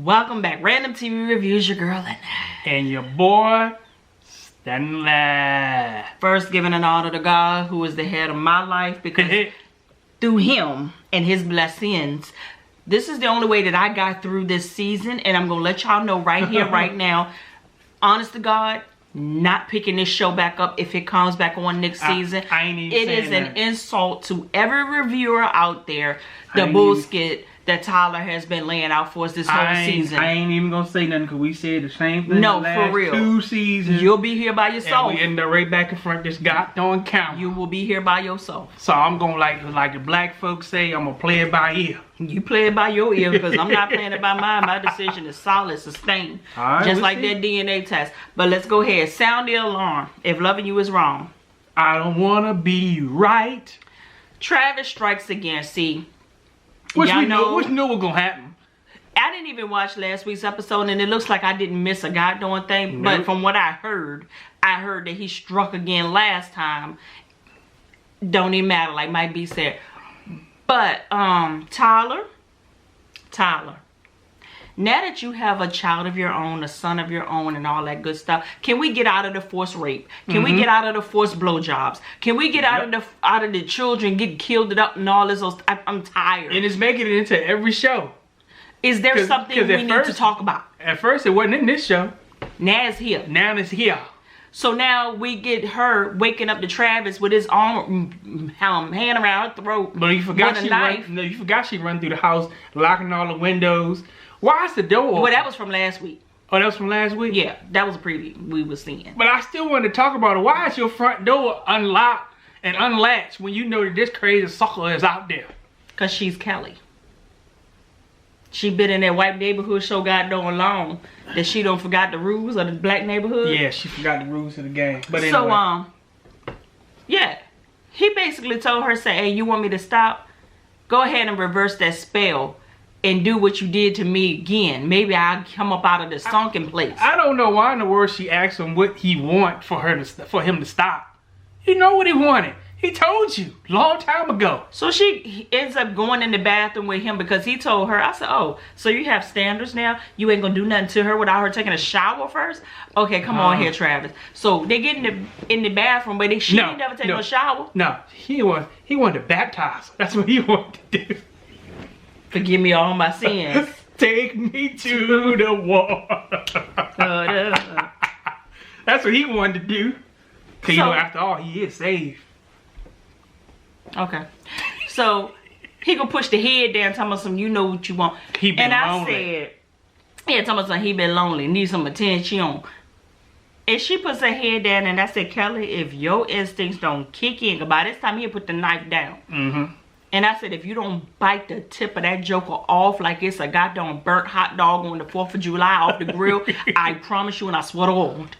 Welcome back. Random TV Reviews, your girl and your boy Stanley. First, giving an honor to God, who is the head of my life, because through him and his blessings, this is the only way that I got through this season. And I'm gonna let y'all know right here, right now, honest to God, not picking this show back up if it comes back on next season. I ain't even It is an insult to every reviewer out there, the bullshit that Tyler has been laying out for us this whole season. I ain't even gonna say nothing because we said the same thing no, the last for real. 2 seasons. You'll be here by yourself. And we end up right back in front of this goddamn camera. You will be here by yourself. So I'm gonna like the black folks say, I'm gonna play it by ear. You play it by your ear because I'm not playing it by mine. My decision is solid, sustained. Right, just like that DNA test. But let's go ahead. Sound the alarm if loving you is wrong. I don't wanna be right. Travis strikes again. See, which we knew was gonna happen. I didn't even watch last week's episode, and it looks like I didn't miss a goddamn thing. But from what I heard that he struck again last time. Don't even matter, like Mike B said. But Tyler, now that you have a child of your own, a son of your own, and all that good stuff, can we get out of the forced rape? Can we get out of the forced blowjobs? Can we get out of the children getting killed up and all this? I'm tired. And it's making it into every show. Is there something we need to talk about? At first, it wasn't in this show. Now it's here. Now it's here. So now we get her waking up to Travis with his arm, hand around her throat. But you forgot she run through the house, locking all the windows. Why is the door open? Well, that was from last week. Oh, that was from last week? Yeah, that was a preview we were seeing. But I still wanted to talk about it. Why is your front door unlocked and unlatched when you know that this crazy sucker is out there? Because she's Kelly. She been in that white neighborhood so goddamn long that she don't forgot the rules of the black neighborhood. Yeah, she forgot the rules of the game. But anyway. So, yeah. He basically told her, say, hey, you want me to stop? Go ahead and reverse that spell and do what you did to me again. Maybe I'll come up out of the sunken place. I don't know why in the world she asked him what he want for him to stop. You know what he wanted. He told you long time ago. So she ends up going in the bathroom with him because he told her. I said, oh, so you have standards now? You ain't gonna do nothing to her without her taking a shower first? Okay, come on here, Travis. So they get in the bathroom, but she didn't never take no shower. No, he wanted to baptize her. That's what he wanted to do. Forgive me all my sins. Take me to the water. That's what he wanted to do. Cause you know, after all, he is saved. Okay, so he gonna push the head down, talking about some, you know what you want. He been lonely. I said, yeah, talking about some, he been lonely, need some attention. And she puts her head down, and I said, Kelly, if your instincts don't kick in, by this time he'll put the knife down. And I said, if you don't bite the tip of that joker off like it's a goddamn burnt hot dog on the 4th of July off the grill, I promise you, and I swear to God,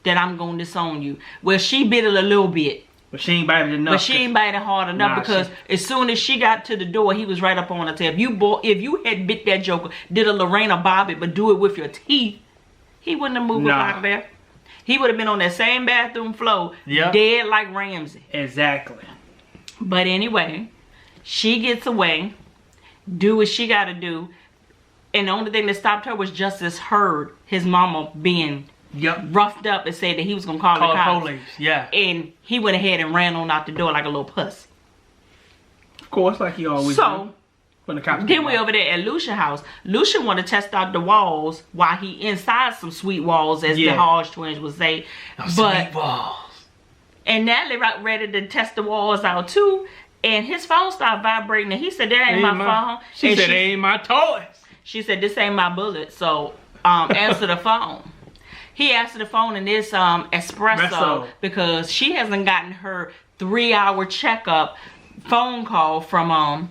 that I'm gonna disown you. Well, she bit it a little bit. But she ain't biting enough. But she ain't biting hard enough because as soon as she got to the door, he was right up on her tail. If you had bit that joker, did a Lorena Bobbitt, but do it with your teeth, he wouldn't have moved out of there. He would have been on that same bathroom floor, dead like Ramsey. Exactly. But anyway, she gets away, do what she got to do, and the only thing that stopped her was Justice Heard, his mama being roughed up and said that he was gonna call the cops. Police, yeah. And he went ahead and ran on out the door like a little puss. Of course, like he always do. When the cops then we over there at Lucian's house. Lucian want to test out the walls while he inside some sweet walls, as the Hodge twins would say. Sweet walls. And Natalie ready to test the walls out too. And his phone started vibrating, and he said, "That ain't my phone." She said, "That ain't my toys." She said, "This ain't my bullet." So answer the phone. He answered the phone in this espresso because she hasn't gotten her 3-hour checkup phone call from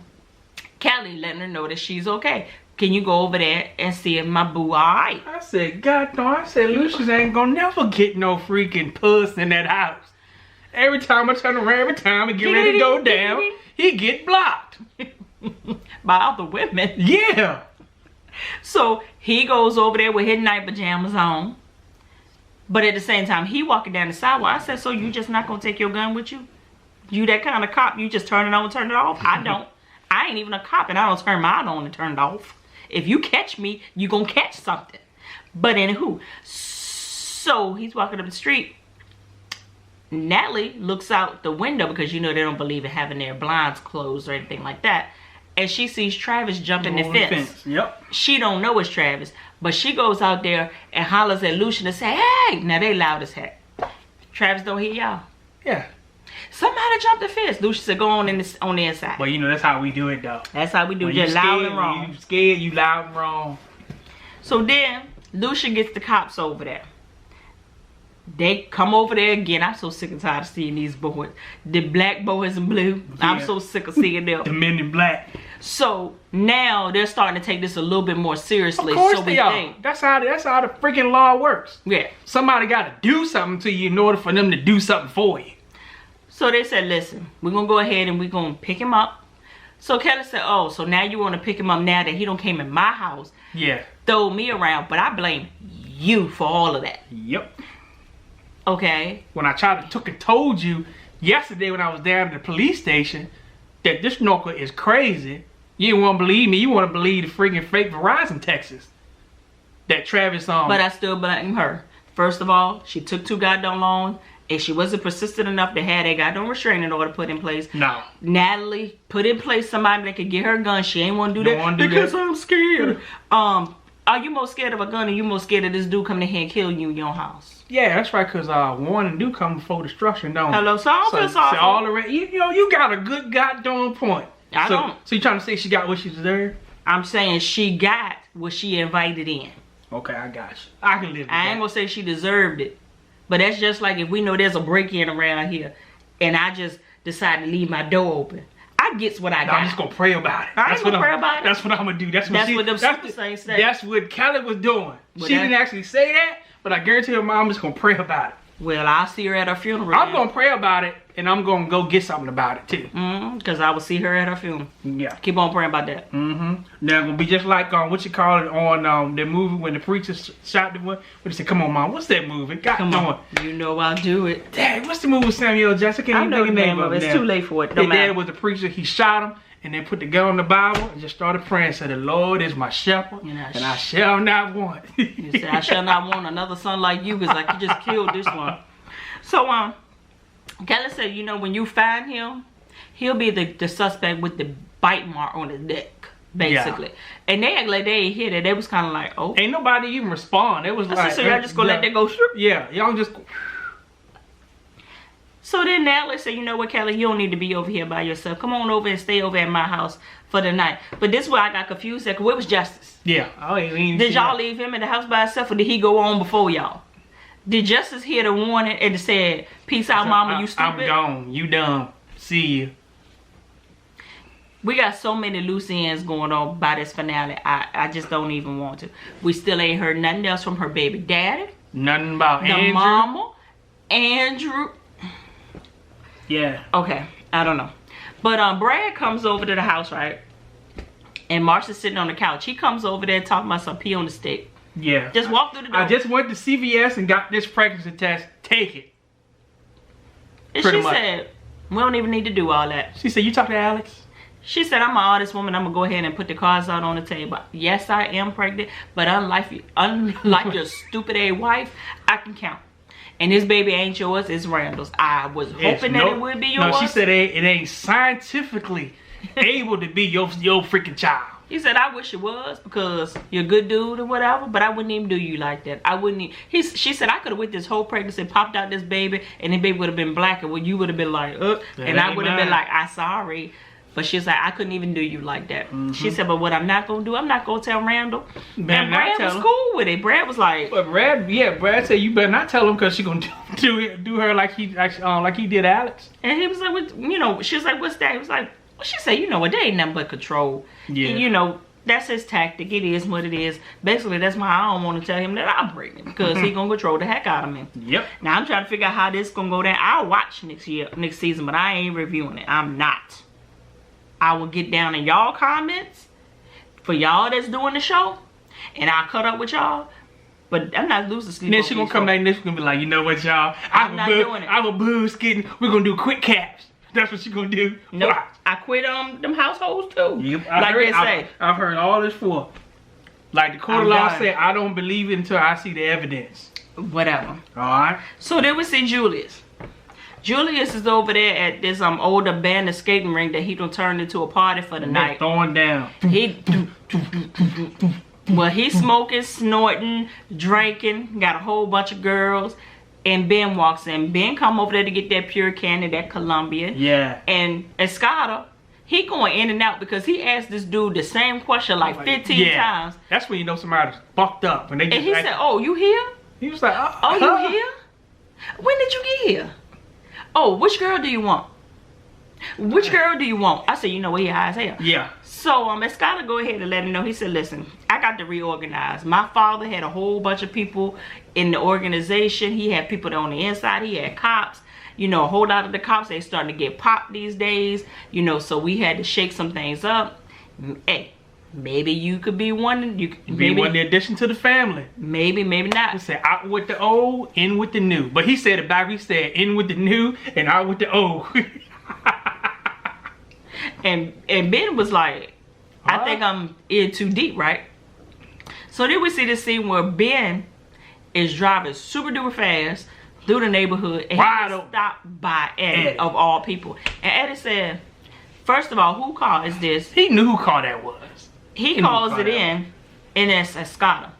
Kelly letting her know that she's okay. Can you go over there and see if my boo alright? I said, God no, I said, Lucian ain't gonna never get no freaking puss in that house. Every time I turn around, every time I get ready to go down, he get blocked. By other women. Yeah. So he goes over there with his night pajamas on. But at the same time, he walking down the sidewalk. I said, so you just not gonna take your gun with you? You that kind of cop, you just turn it on, turn it off? I don't. I ain't even a cop, and I don't turn mine on and turn it off. If you catch me, you gonna catch something. But anywho, so he's walking up the street. Natalie looks out the window because you know they don't believe in having their blinds closed or anything like that. And she sees Travis jumping the fence. Yep. She don't know it's Travis, but she goes out there and hollers at Lucian and say, "Hey!" Now they loud as heck. Travis don't hear y'all. Yeah. Somebody jumped the fence. Lucian said, "Go on the inside." Well, you know that's how we do it though. That's how we do. When Just you loud scared, and wrong. When you scared, you loud and wrong. So then Lucian gets the cops over there. They come over there again. I'm so sick and tired of seeing these boys. The black boys in blue. Yeah. I'm so sick of seeing them. The men in black. So now they're starting to take this a little bit more seriously. Of course so they are. That's how the freaking law works. Yeah. Somebody got to do something to you in order for them to do something for you. So they said, listen, we're going to go ahead and we're going to pick him up. So Kelly said, oh, so now you want to pick him up now that he don't came in my house. Yeah. Throw me around, but I blame you for all of that. Yep. Okay. When I told you yesterday when I was down at the police station that this snorkel is crazy, you didn't want to believe me. You want to believe the freaking fake Verizon Texas that Travis on. But I still blame her. First of all, she took 2 goddamn long, and she wasn't persistent enough to have that goddamn restraining order put in place. No. Natalie put in place somebody that could get her a gun. She ain't want to do that because I'm scared. Are you more scared of a gun or you more scared of this dude coming in here and kill you in your house? Yeah, that's right, because warning do come before destruction, don't it? Hello, so I don't feel sorry. So all the rest, you got a good goddamn point. I don't. So you trying to say she got what she deserved? I'm saying she got what she invited in. Okay, I got you. I can live with that. I ain't gonna say she deserved it. But that's just like if we know there's a break-in around here and I just decide to leave my door open. I gets what I got. I'm just gonna pray about it. I ain't gonna pray about it. That's what I'm gonna do. That's what them Super Saints say. That's what Kelly was doing. She didn't actually say that, but I guarantee her mom is gonna pray about it. Well, I'll see her at her funeral. I'm gonna pray about it, and I'm gonna go get something about it too. Because I will see her at her funeral. Yeah. Keep on praying about that. Now it's gonna be just like what you call it on the movie when the preacher shot the one. When he said, "Come on, mom, what's that movie?" Come on. You know I'll do it. Dad, what's the movie with Samuel Jackson? I know the name of it. It's too late for it. His dad was the preacher. He shot him. And then put the gun on the Bible and just started praying. Said, "The Lord is my shepherd, and I shall not want." He said, "I shall not want another son like you, because like you just killed this one." So Kelly said, you know, when you find him, he'll be the suspect with the bite mark on his neck, basically. Yeah. And they act like they ain't hear that. They was kind of like, oh, ain't nobody even respond. It was like, so y'all just gonna let that go through? Yeah, y'all just. So then Natalie said, you know what, Kelly, you don't need to be over here by yourself. Come on over and stay over at my house for the night. But this is where I got confused. Like, where was Justice? Yeah. Did y'all leave him in the house by himself, or did he go on before y'all? Did Justice hear the warning and said, "Peace out, mama, you stupid"? I'm gone. You dumb. See you. We got so many loose ends going on by this finale. I just don't even want to. We still ain't heard nothing else from her baby daddy. Nothing about Andrew. The mama. Andrew. Yeah. Okay. I don't know. But Brad comes over to the house, right? And Marcy's sitting on the couch. He comes over there talking about some pee on the stick. Yeah. Just walk through the door. I just went to CVS and got this pregnancy test. Take it. And she said, we don't even need to do all that. She said, you talk to Alex? She said, I'm an honest woman. I'm going to go ahead and put the cards out on the table. Yes, I am pregnant. But unlike your stupid ass wife, I can count. And this baby ain't yours. It's Randall's. I was hoping that it would be yours. No, she said it ain't scientifically able to be your freaking child. He said, I wish it was, because you're a good dude or whatever, but I wouldn't even do you like that. I wouldn't even. She said, I could have with this whole pregnancy, popped out this baby, and the baby would have been black, and you would have been like, and I would have been like, I'm sorry. But she's like, I couldn't even do you like that. She said, but what I'm not going to do, I'm not going to tell Randall. And Brad was cool with it. Brad was like. But Brad said, you better not tell him, because she's going to do her like he did Alex. And he was like, you know, she was like, what's that? He was like, she said, you know what, they ain't nothing but control. Yeah. And, you know, that's his tactic. It is what it is. Basically, that's why I don't want to tell him that I'm pregnant, because he gonna control the heck out of me. Yep. Now I'm trying to figure out how this gonna go down. I'll watch next season, but I ain't reviewing it. I'm not. I will get down in y'all comments for y'all that's doing the show, and I'll cut up with y'all. But I'm not losing sleep. Then she gonna come back and she's gonna be like, you know what, y'all? I'm not doing it. I'm a boo skidding. We're gonna do quick caps. That's what she gonna do. Nope. I quit them households too. Yep. Like they say. I've heard all this for. Like the court of law said, I don't believe it until I see the evidence. Whatever. Alright. So then we see Julius. Julius is over there at this old abandoned skating rink that he done turned into a party for the night. Throwing down. Well, he's smoking, snorting, drinking, got a whole bunch of girls, and Ben walks in. Ben come over there to get that pure candy, that Columbia. Yeah. And Escada, he going in and out because he asked this dude the same question like 15 times. That's when you know somebody's fucked up. When they and he said, oh, you here? He was like, oh, you here? When did you get here? Oh, which girl do you want? Which girl do you want? I said, you know what, he high as hell. Yeah. So Escada go ahead and let him know. He said, listen, I got to reorganize. My father had a whole bunch of people in the organization. He had people on the inside. He had cops. You know, a whole lot of the cops, they starting to get popped these days. You know, so we had to shake some things up. Hey, maybe you could be one. You could be one addition to the family. Maybe, maybe not. He said out with the old, in with the new. But he said it back. He said in with the new and out with the old. and Ben was like, I think I'm in too deep, right? So then we see this scene where Ben is driving super duper fast through the neighborhood and he gets stopped by Eddie of all people. And Eddie said, first of all, who car is this? He knew who car that was. He calls it in and it's Escada.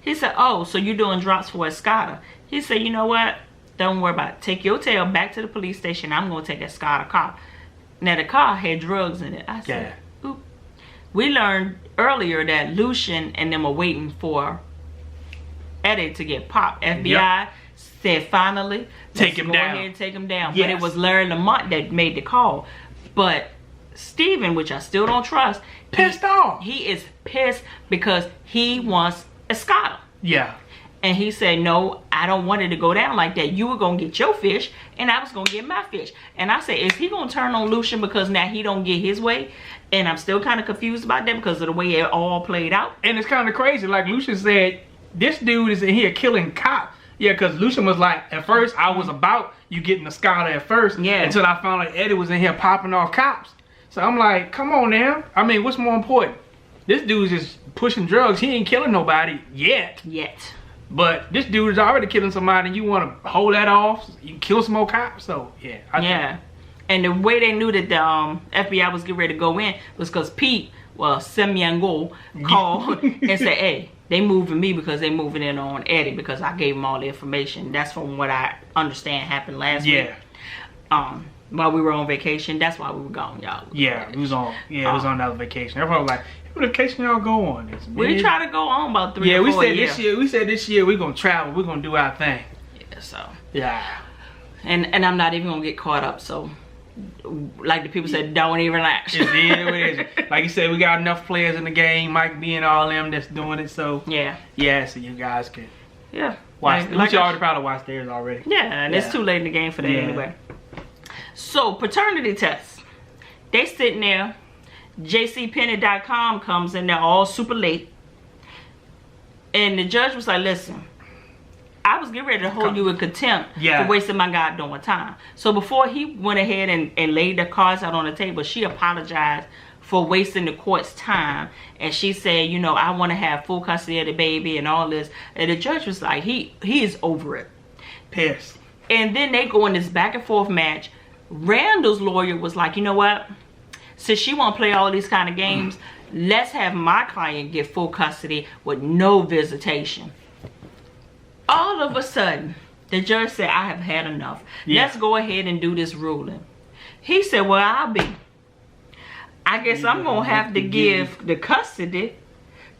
He said, oh, so you're doing drops for Escada. He said, you know what? Don't worry about it. Take your tail back to the police station. I'm going to take Escada car. Now, the car had drugs in it. I said, oop. We learned earlier that Lucian and them are waiting for Eddie to get popped. FBI said, finally, take him down. Go ahead and take him down. Yes. But it was Larry Lamont that made the call. But Steven, which I still don't trust, pissed off. He is pissed because he wants Escada. Yeah. And he said, no, I don't want it to go down like that. You were going to get your fish, and I was going to get my fish. And I said, is he going to turn on Lucian because now he don't get his way? And I'm still kind of confused about that because of the way it all played out. And it's kind of crazy. Like Lucian said, this dude is in here killing cops. Yeah, because Lucian was like, at first, I was about you getting Escada at first. Yeah. Until I found like Eddie was in here popping off cops. So I'm like, come on now. I mean, what's more important? This dude's just pushing drugs. He ain't killing nobody yet. But this dude is already killing somebody and you want to hold that off, you kill some more cops. So, yeah. I think. And the way they knew that the FBI was getting ready to go in was because Pete, Semyango, called and said, hey, they moving me because they moving in on Eddie because I gave them all the information. That's from what I understand happened last week. While we were on vacation. That's why we were gone, y'all. Yeah, we was on that vacation. Everybody was like, what vacation y'all go on? We try to go on about 3 or 4 years. We said this year we're gonna travel, we're gonna do our thing. Yeah, so. Yeah. And I'm not even gonna get caught up, so like the people said, don't even ask. It's what it is. Like you said, we got enough players in the game, Mike B and all them that's doing it, so yeah, so you guys can watch. Like you already probably watched theirs already. Yeah, and it's too late in the game for that anyway. So paternity tests. They sitting there. JCPenney.com comes in there all super late. And the judge was like, listen, I was getting ready to hold you in contempt for wasting my goddamn time. So before he went ahead and laid the cards out on the table, she apologized for wasting the court's time. And she said, you know, I want to have full custody of the baby and all this. And the judge was like, he is over it. Pissed. And then they go in this back and forth match. Randall's lawyer was like, you know what? Since she won't play all these kind of games, let's have my client get full custody with no visitation. All of a sudden, the judge said, I have had enough. Let's go ahead and do this ruling. He said, well, I'll be. I guess I'm going to have to give the custody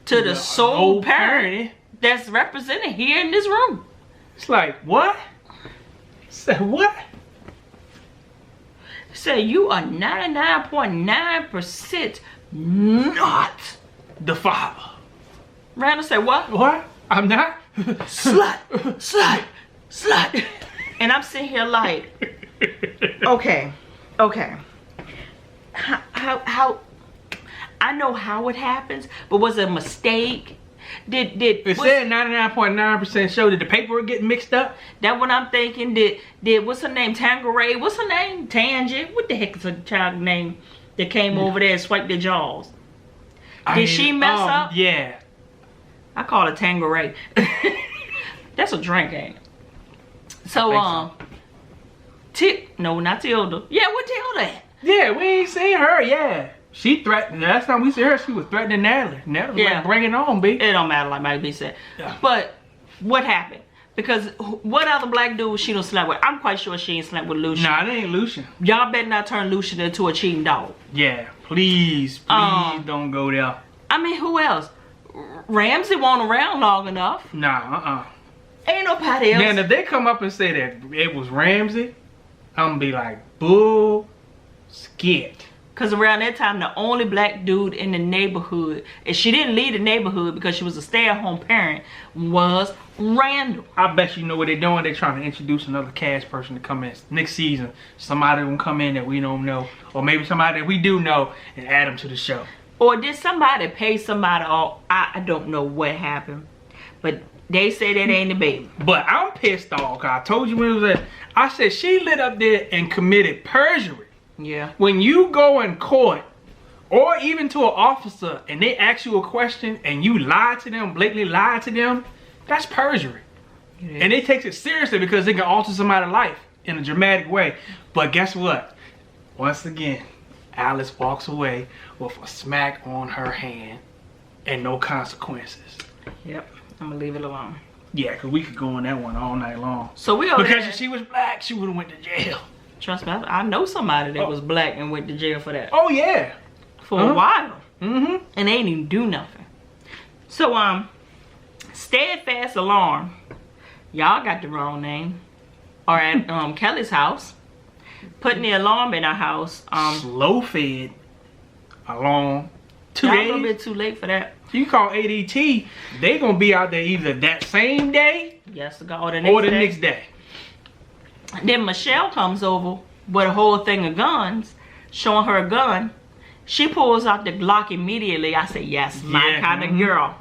to the sole parent that's represented here in this room. It's like, what? Said what? Say you are 99.9% not the father. Randall said, what? What? I'm not? Slut. And I'm sitting here like, okay. How I know how it happens, but was it a mistake? It said 99.9% show. Did the paperwork get mixed up? That's what I'm thinking. Did what's her name? Tangeray? What's her name? Tangent? What the heck is her child name that came over there and swiped their jaws? Did she mess up? Yeah. I call it Tanqueray. That's a drink, ain't it? So, no, not Tilda. Yeah, what Tilda at? Yeah, we ain't seen her. Yeah, she threatened. Last time we see her, she was threatening Natalie. Natalie was like, bring it on, B. It don't matter, like Mike B said. Yeah. But what happened? Because what other black dude she done slept with? I'm quite sure she ain't slept with Lucian. Nah, it ain't Lucian. Y'all better not turn Lucian into a cheating dog. Yeah, please don't go there. I mean, who else? Ramsey wasn't around long enough. Nah, Ain't nobody else. Man, if they come up and say that it was Ramsey, I'm gonna be like, bull skit. Because around that time, the only black dude in the neighborhood, and she didn't leave the neighborhood because she was a stay-at-home parent, was Randall. I bet you know what they're doing. They're trying to introduce another cast person to come in next season. Somebody will come in that we don't know, or maybe somebody that we do know, and add them to the show. Or did somebody pay somebody off? I don't know what happened, but they say that ain't the baby. But I'm pissed off, cause I told you when it was at, I said she lit up there and committed perjury. Yeah. When you go in court, or even to an officer, and they ask you a question, and you lie to them, blatantly lie to them, that's perjury. And they take it seriously because it can alter somebody's life in a dramatic way. But guess what? Once again, Alice walks away with a smack on her hand and no consequences. Yep. I'm gonna leave it alone. Yeah, because we could go on that one all night long. So we because if she was black, she would have went to jail. Trust me, I know somebody that was black and went to jail for that. Oh yeah. For a while. Mm-hmm. And they ain't even do nothing. So Steadfast Alarm, y'all got the wrong name, are at Kelly's house, putting the alarm in her house. Slow fed alarm. 2 y'all days. a little bit too late for that. You call ADT, they gonna be out there either that same day Yes, or the next day. Then Michelle comes over with a whole thing of guns, showing her a gun. She pulls out the Glock immediately. I said, yes, my kind of girl.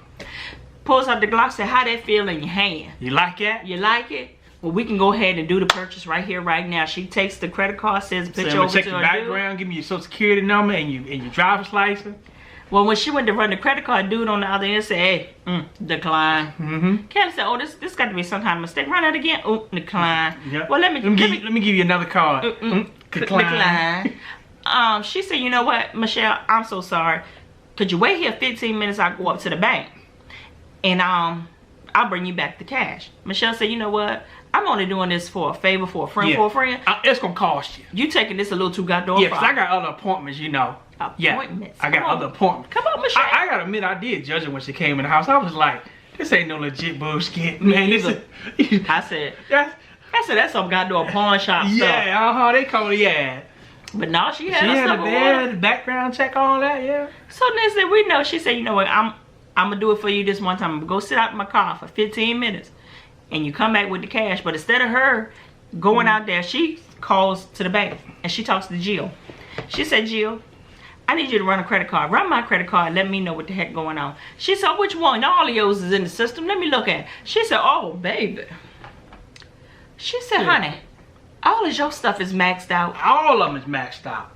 Pulls out the Glock, said, how that feel in your hand? You like that? You like it? Well, we can go ahead and do the purchase right here, right now. She takes the credit card, sends a picture over check to your her background, give me your social security number and your driver's license. Well, when she went to run the credit card, dude on the other end said, hey, decline. Kelly said, oh, this got to be some kind of mistake. Run that again. Oh, decline. Yep. Well, let me give you another card. Decline. She said, you know what, Michelle, I'm so sorry. Could you wait here 15 minutes? I'll go up to the bank. And I'll bring you back the cash. Michelle said, you know what? I'm only doing this for a favor, for a friend, for a friend. It's going to cost you. You taking this a little too goddamn far. Yeah, because I got other appointments, you know. Appointments? Yeah, I got other appointments. Come on, Michelle. I got to admit, I did judge her when she came in the house. I was like, this ain't no legit bullshit, man. I said, that's some goddamn pawn shop stuff. Yeah, they call it, But no, she had the background check, all that, yeah. So then said, we know. She said, you know what, I'm going to do it for you this one time. I'm going to go sit out in my car for 15 minutes. And you come back with the cash. But instead of her going out there, she calls to the bank. And she talks to Jill. She said, Jill, I need you to run a credit card. Run my credit card. Let me know what the heck going on. She said, which one? All of yours is in the system. Let me look at it. She said, oh, baby. She said, honey, all of your stuff is maxed out. All of them is maxed out.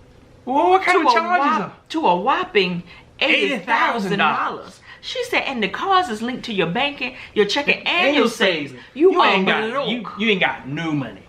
Well, what kind of charges are? To a whopping $80,000. She said, and the cards is linked to your banking, your checking, and your savings. You ain't got no money.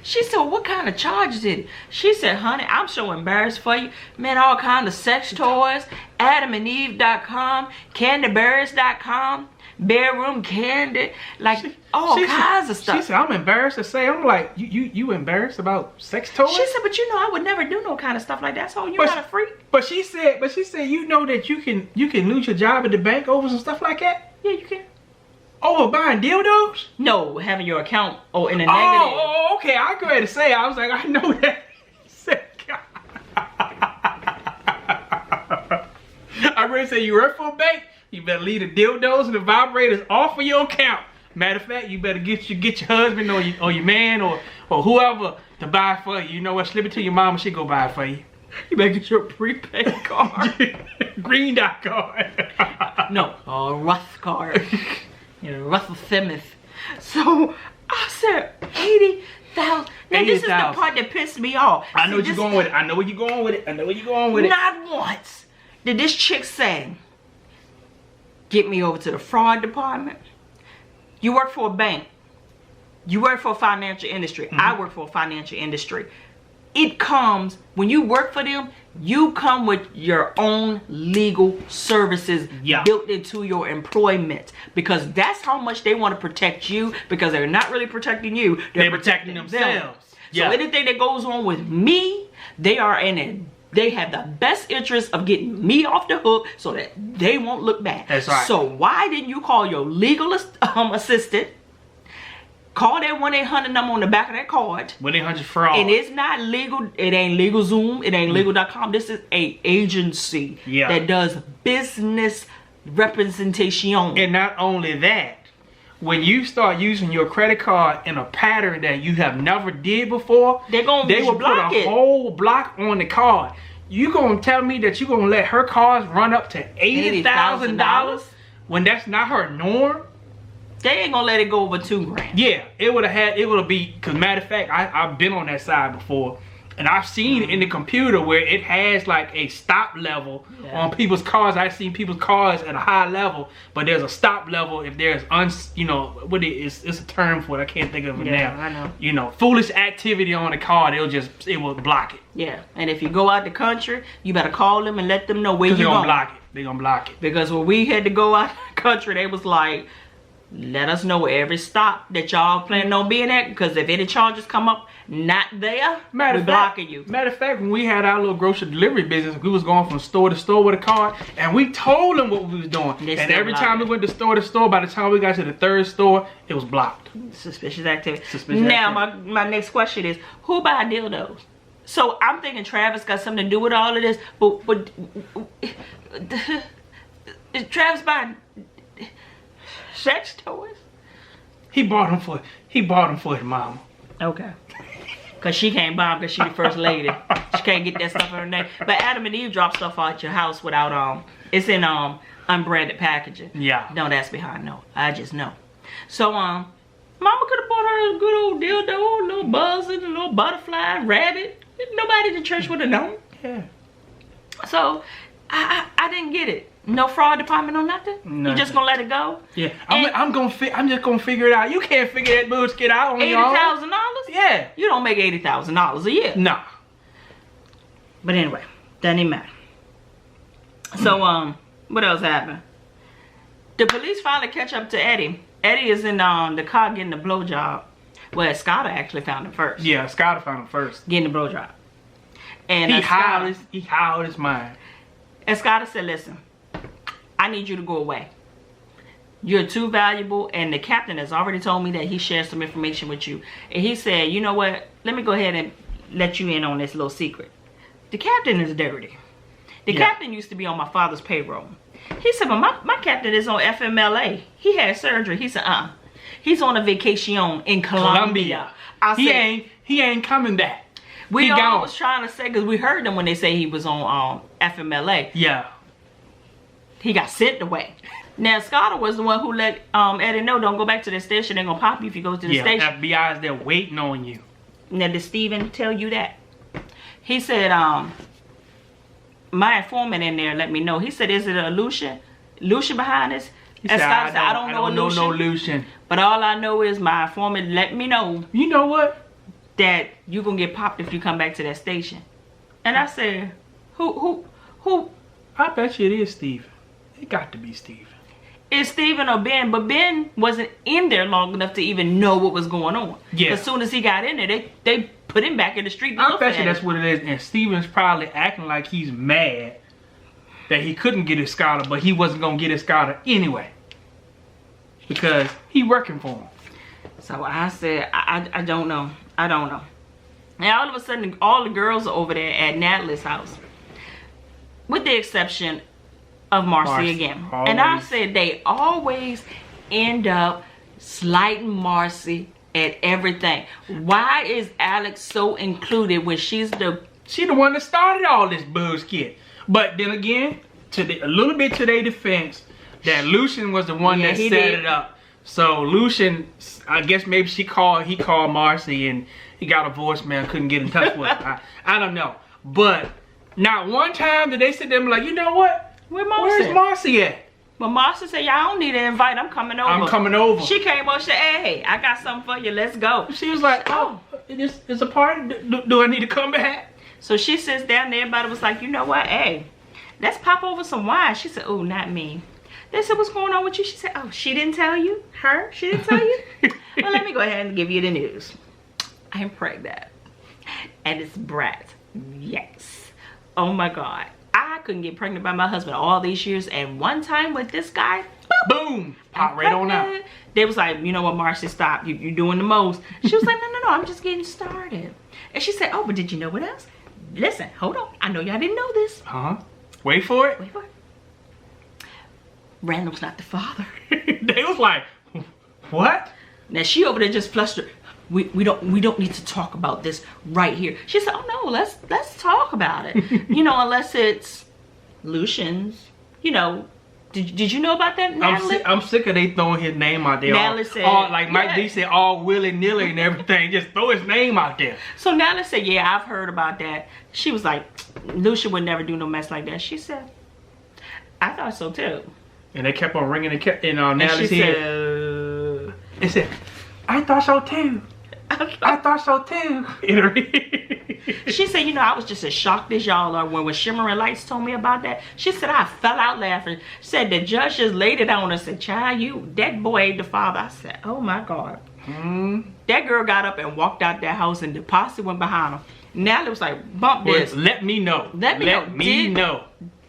She said, what kind of charges is it? She said, honey, I'm so embarrassed for you. Man, all kind of sex toys, AdamandEve.com, CandyBerries.com, Bedroom Candy, like all kinds of stuff. She said, I'm embarrassed to say. I'm like, you embarrassed about sex toys? She said, but you know, I would never do no kind of stuff like that. So you're not a freak. But she said, you know that you can lose your job at the bank over some stuff like that? Yeah, you can. Over buying dildos? No, having your account in a negative. Oh, okay. I go ahead and say, I was like, I know that. I ready to say, you work for a bank? You better leave the dildos and the vibrators off of your account. Matter of fact, you better get your husband or your man or whoever to buy it for you. You know what? Slip it to your mama, she go buy it for you. You better get your prepaid card. Green dot card. No, a Ruth card. You know, Russell Simmons. So I said 80,000. Now this is the part that pissed me off. I know what you're going with it. I know where you're going with it. Not once did this chick say, get me over to the fraud department. You work for a bank. You work for a financial industry. I work for a financial industry. It comes, when you work for them, you come with your own legal services built into your employment. Because that's how much they want to protect you, because they're not really protecting you. They're protecting themselves. So anything that goes on with me, they are in it. They have the best interest of getting me off the hook so that they won't look bad. That's right. So why didn't you call your legal assistant? Call that 1-800 number on the back of that card. 1-800 fraud. And it's not legal. It ain't LegalZoom. It ain't legal.com. This is a agency that does business representation. And not only that, when you start using your credit card in a pattern that you have never did before, they will put a whole block on the card. You gonna tell me that you gonna let her cards run up to $80,000 when that's not her norm? They ain't gonna let it go over $2,000. Yeah, it would be, because matter of fact, I've been on that side before, and I've seen it in the computer where it has like a stop level on people's cards. I've seen people's cards at a high level, but there's a stop level if there's it's a term for it. I can't think of it now. I know. You know, foolish activity on the card, it will block it. Yeah, and if you go out the country, you better call them and let them know where you're going. They're gonna block it. Because when we had to go out the country, they was like, let us know every stop that y'all planning on being at, because if any charges come up not there, we're blocking you. Matter of fact, when we had our little grocery delivery business, we was going from store to store with a card, and we told them what we was doing. And every time we went to store, by the time we got to the third store, it was blocked. Suspicious activity. Now, my next question is, who buy dildos? So I'm thinking Travis got something to do with all of this, but is Travis buying sex toys? He bought them for his mama. Okay. Cause she can't buy them because she the first lady. She can't get that stuff in her name. But Adam and Eve drop stuff out your house without it's in unbranded packaging. Yeah. Don't ask me how I know. I just know. So Mama could have bought her a good old dildo, a little buzzing, a little butterfly, rabbit. Nobody in the church would have known. Yeah. So I didn't get it. No fraud department or nothing? You just gonna let it go? Yeah. I'm just gonna figure it out. You can't figure that bullshit out on your own. $80,000? Yeah. You don't make $80,000 a year. No. But anyway, doesn't even matter. So what else happened? The police finally catch up to Eddie. Eddie is in the car getting a blowjob. Well, Scotta actually found him first. Yeah, Scotta found him first. Getting a blowjob. And he howled his mind. And Scotta said, listen, I need you to go away. You're too valuable, and the captain has already told me that he shared some information with you. And he said, you know what? Let me go ahead and let you in on this little secret. The captain is dirty. The captain used to be on my father's payroll. He said, well, my captain is on FMLA. He had surgery. He said, he's on a vacation in Colombia. I said, he ain't coming back. We all was trying to say, because we heard them when they say he was on FMLA. Yeah. He got sent away. Now, Scotta was the one who let Eddie know, don't go back to the station. They're going to pop you if you go to the station. FBI's there waiting on you. Now, did Steven tell you that? He said, my informant in there let me know. He said, is it a Lucian? Lucian behind this? He said, I don't know no Lucian. But all I know is my informant let me know. You know what? That you're going to get popped if you come back to that station. And I said, who? I bet you it is Steven. It got to be Steven. It's Steven or Ben, but Ben wasn't in there long enough to even know what was going on. Yeah. As soon as he got in there, they put him back in the street. I bet you that's what it is. And Steven's probably acting like he's mad that he couldn't get his scholar, but he wasn't going to get his scholar anyway. Because he working for him. So I said, I don't know. I don't know. And all of a sudden, all the girls are over there at Natalie's house. With the exception of Marcy again. Always. And I said they always end up slighting Marcy at everything. Why is Alex so included when she's the one that started all this bullshit? But then again, a little bit to their defense, that Lucian was the one that set it up. So Lucian, I guess maybe he called Marcy and he got a voicemail, couldn't get in touch with her. I don't know. But not one time did they sit there and be like, you know what? Where's Marcy at? But Marcy said, y'all don't need an invite. I'm coming over. I'm coming over. She came over and said, hey, I got something for you. Let's go. She was like, oh, it's a party. Do I need to come back? So she sits down and everybody was like, you know what? Hey, let's pop over some wine. She said, oh, not me. They said, what's going on with you? She said, oh, she didn't tell you? Her? She didn't tell you? Well, let me go ahead and give you the news. I'm pregnant. And it's Brett. Yes. Oh, my God. I couldn't get pregnant by my husband all these years. And one time with this guy, boom, pop right on out. They was like, you know what, Marcy, stop. You're doing the most. She was like, no, I'm just getting started. And she said, oh, but did you know what else? Listen, hold on. I know y'all didn't know this. Wait for it. Wait for it. Randall's not the father. They was like, what? Now she over there just flustered. We don't need to talk about this right here. She said, oh no, let's talk about it. You know, unless it's Lucian's. You know, did you know about that, Natalie? I'm sick of they throwing his name out there. Natalie said, like Mike D said, all willy-nilly and everything. Just throw his name out there. So Natalie said, yeah, I've heard about that. She was like, Lucian would never do no mess like that. She said, I thought so too. And they kept on ringing in Natalie's head. Said, they said, I thought so too. I thought so too. She said, you know, I was just as shocked as y'all are when Shimmering Lights told me about that. She said, I fell out laughing. She said, the judge just laid it on her and said, child, that boy ain't the father. I said, oh my God. That girl got up and walked out that house and the posse went behind her. Natalie was like, bump this. Let me know. Let me know.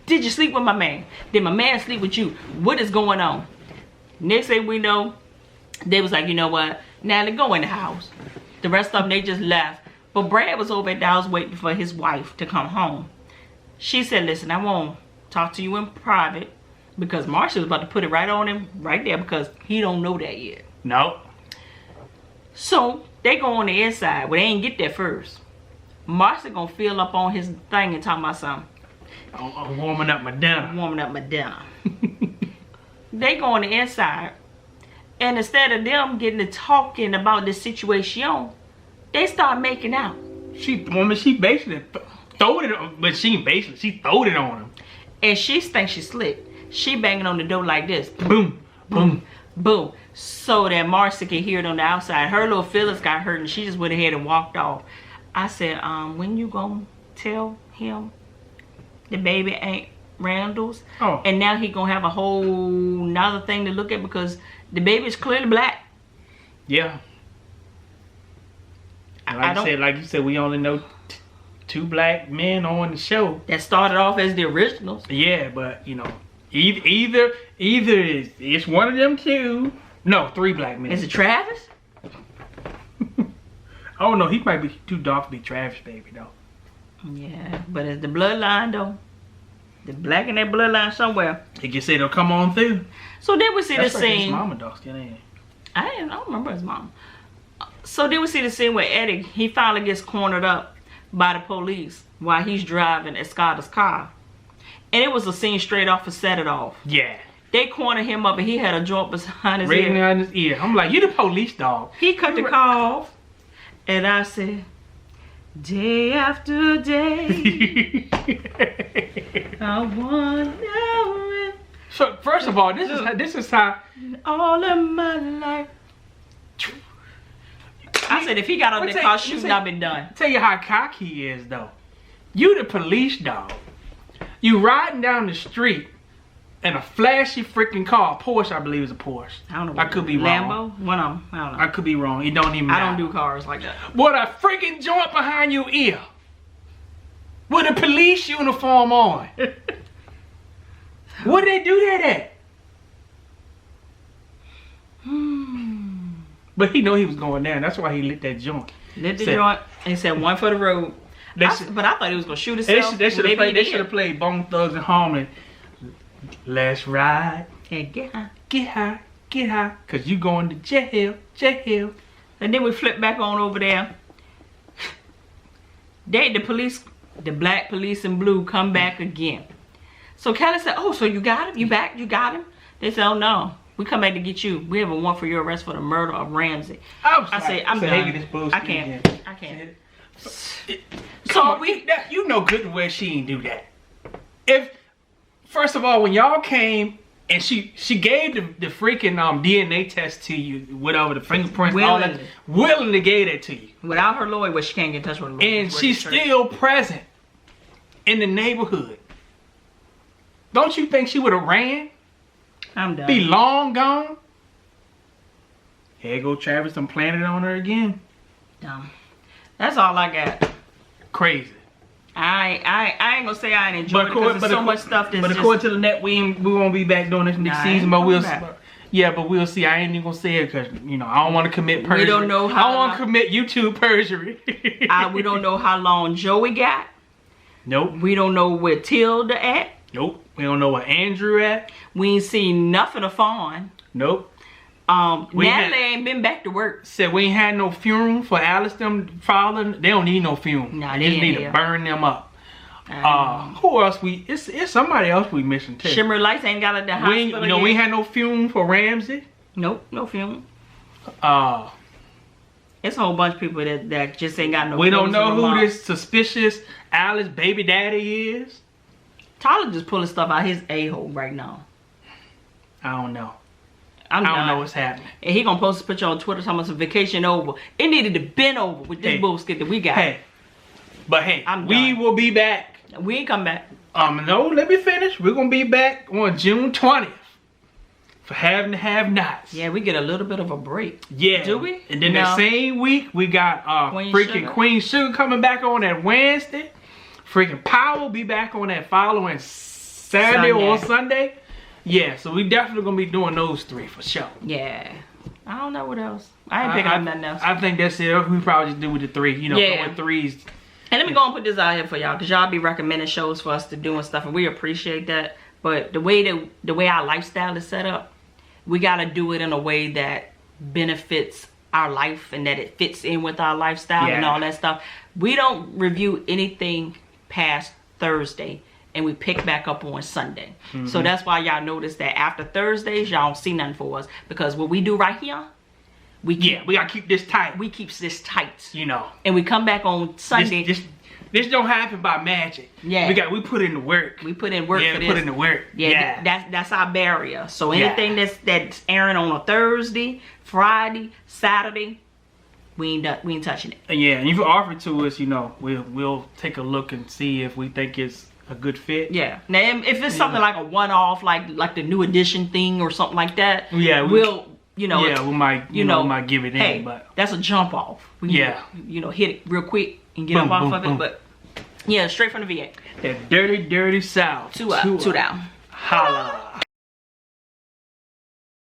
Did you sleep with my man? Did my man sleep with you? What is going on? Next thing we know, they was like, you know what? Natalie, go in the house. The rest of them, they just left. But Brad was over at the house waiting for his wife to come home. She said, listen, I won't talk to you in private because Marcy was about to put it right on him right there because he don't know that yet. No. So they go on the inside. Well, they ain't get there first. Marcy gonna fill up on his thing and talk about something. I'm warming up my dinner. Warming up my dinner. They go on the inside. And instead of them getting to talking about the situation, they start making out. She basically throwed it on, but she throwed it on him. And she thinks she's slick. She banging on the door like this. Boom, boom, boom. So that Marcy can hear it on the outside. Her little feelings got hurt and she just went ahead and walked off. I said, when you gonna tell him the baby ain't Randall's? Oh. And now he gonna have a whole nother thing to look at because the baby is clearly black. Yeah. Like you said, we only know two black men on the show. That started off as the originals. Yeah, but you know, either it's one of them two. No, three black men. Is it Travis? Oh no, he might be too dark to be Travis, baby, though. Yeah, but it's the bloodline though. The black in that bloodline somewhere. They just say they'll come on through. So then we see the scene. His mama dark skin ain't. I don't remember his mom. So then we see the scene where Eddie, he finally gets cornered up by the police while he's driving Escada's car. And it was a scene straight off of Set It Off. Yeah. They cornered him up and he had a joint behind his right ear. behind his ear. I'm like, you the police dog. He cut the car off. And I said, day after day, I wonder if... So first of all, this is how all of my life. I said, if he got on the car shooting, I've been done. Tell you how cocky he is, though. You the police dog. You riding down the street in a flashy freaking car. Porsche, I believe, is a Porsche. I don't know. I could be wrong. Lambo? One of them. I don't know. I could be wrong. It don't even matter. I don't do cars like that. What a freaking joint behind your ear. With a police uniform on. Where did they do that at? But he know he was going down. That's why he lit that joint. Lit the joint and he said one for the road. But I thought he was going to shoot himself. They should have played Bone Thugs and Harmony. Let's ride. And get high. Get high. Get high. Because you going to jail. Jail. And then we flip back on over there. The black police in blue come back again. So Kelly said, oh, so you got him? You back? You got him? They said, oh, no. We come back to get you. We have a warrant for your arrest for the murder of Ramsey. I say, I'm done. I can't. So you know good and well she ain't do that. First of all, when y'all came And she gave the freaking DNA test to you, whatever, the fingerprints, all that, willingly gave that to you. Without her lawyer, she can't get in touch with her lawyer. And she's still present in the neighborhood. Don't you think she would have ran? I'm done. Be long gone? Here go Travis and planted it on her again. Dumb. That's all I got. Crazy. I ain't gonna say I ain't enjoyed it because there's so much stuff that's But according to the net, we won't be back doing this next season. But we'll but we'll see. I ain't even gonna say it because I don't want to commit perjury. We don't know how. I don't want to commit YouTube perjury. We don't know how long Joey got. Nope. We don't know where Tilda at. Nope. We don't know where Andrew at. We ain't seen nothing of Fawn. Nope. Natalie ain't been back to work. Said we ain't had no funeral for Alice them father. They don't need no funeral. Nah, they just need to burn them up. Who else it's somebody else we missing too. Shimmer Lights ain't got at the hospital yet. We ain't had no funeral for Ramsey. Nope, no funeral. It's a whole bunch of people that just ain't got no. We don't know who this suspicious Alice baby daddy is. Tyler just pulling stuff out his a-hole right now. I don't know. I don't know what's happening. And he gonna post a picture on Twitter talking about some vacation over. It needed to been over with this bullshit that we got. We will be back. We ain't come back. No, let me finish. We're gonna be back on June 20th for Have and Have Nots. Yeah, we get a little bit of a break. Yeah. Do we? And then that same week we got Queen Sugar coming back on that Wednesday. Freaking Power will be back on that following Saturday or Sunday. Yeah, so we definitely gonna be doing those 3 for sure. Yeah. I don't know what else. I ain't picking up nothing else. I think that's it. We probably just do with the 3, going 3s. And let me go and put this out here for y'all, because y'all be recommending shows for us to do and stuff, and we appreciate that. But the way our lifestyle is set up, we gotta do it in a way that benefits our life and that it fits in with our lifestyle and all that stuff. We don't review anything past Thursday, and we pick back up on Sunday. So that's why y'all notice that after Thursdays, y'all don't see nothing for us, because what we do right here, we gotta keep this tight. We keep this tight, and we come back on Sunday. This don't happen by magic. Yeah, we put in the work. We put in work for this. Put in the work. That's our barrier. So anything that's airing on a Thursday, Friday, Saturday, we ain't touching it. Yeah, and if you offer it to us, we'll take a look and see if we think it's a good fit. Yeah. Now, if it's something like a one-off, like the new edition thing or something like that, we might give it in. But that's a jump off. Hit it real quick and get up off of it. But yeah, straight from the VA. That dirty, dirty South. Two up, two down. Holla.